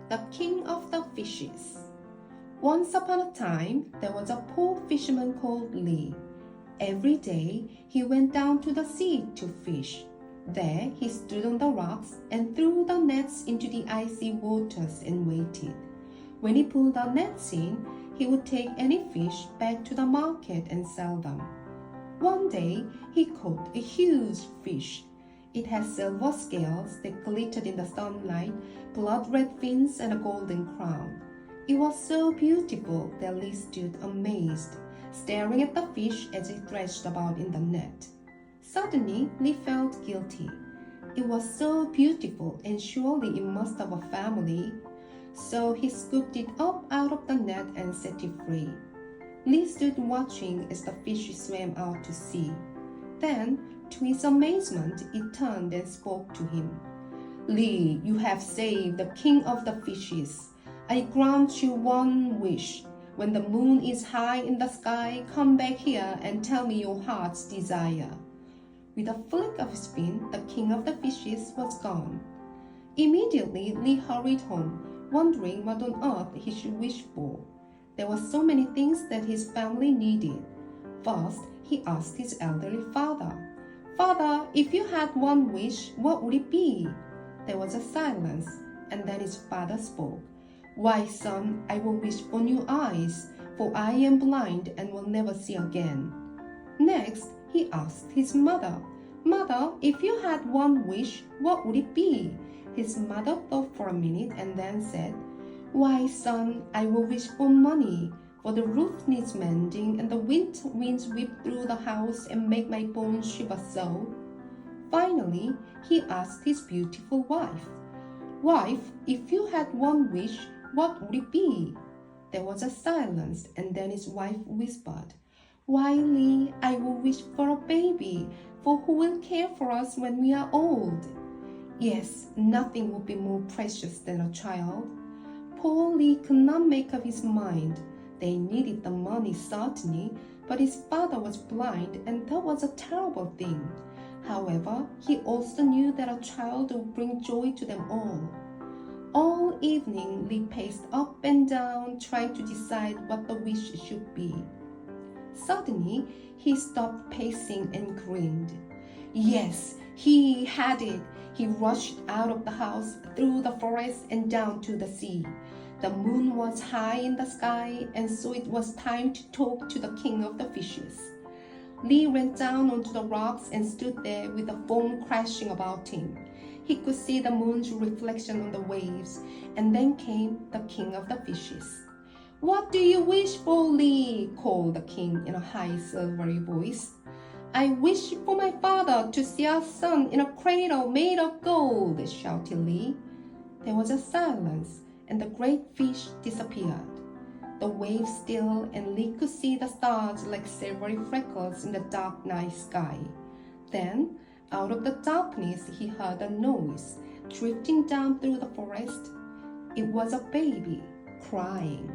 the King of the Fishes. Once upon a time, there was a poor fisherman called Lee. Every day, he went down to the sea to fish. There, he stood on the rocks and threw the nets into the icy waters and waited. When he pulled the nets in, he would take any fish back to the market and sell them. One day, he caught a huge fish. It had silver scales that glittered in the sunlight, blood-red fins, and a golden crown. It was so beautiful that Lee stood amazed, staring at the fish as it thrashed about in the net. Suddenly, Lee felt guilty. It was so beautiful, and surely it must have a family. So he scooped it up out of the net and set it free. Lee stood watching as the fish swam out to sea. Then, to his amazement, it turned and spoke to him. "Lee, you have saved the king of the fishes. I grant you one wish. When the moon is high in the sky, come back here and tell me your heart's desire." With a flick of his fin, the king of the fishes was gone. Immediately, Lee hurried home, wondering what on earth he should wish for. There were so many things that his family needed. First, he asked his elderly father, "Father, if you had one wish, what would it be?" There was a silence, and then his father spoke. "Why, son, I will wish for new eyes, for I am blind and will never see again." Next, he asked his mother, "Mother, if you had one wish, what would it be?" His mother thought for a minute and then said, "Why, son, I will wish for money, for the roof needs mending and the winds whip through the house and make my bones shiver so." Finally, he asked his beautiful wife, "Wife, if you had one wish, what would it be?" There was a silence, and then his wife whispered, "Why, Lee, I will wish for a baby, for who will care for us when we are old?" Yes, nothing would be more precious than a child. Poor Lee could not make up his mind. They needed the money certainly, but his father was blind, and that was a terrible thing. However, he also knew that a child would bring joy to them all. All evening, Lee paced up and down, trying to decide what the wish should be. Suddenly, he stopped pacing and grinned. Yes, he had it! He rushed out of the house, through the forest, and down to the sea. The moon was high in the sky, and so it was time to talk to the king of the fishes. Lee went down onto the rocks and stood there with the foam crashing about him. He could see the moon's reflection on the waves, and then came the king of the fishes. "What do you wish for, Lee?" called the king in a high, silvery voice. "I wish for my father to see our son in a cradle made of gold," shouted Lee. There was a silence, and the great fish disappeared. The waves stilled, and Lee could see the stars like silvery freckles in the dark night sky. Then, out of the darkness, he heard a noise drifting down through the forest. It was a baby crying.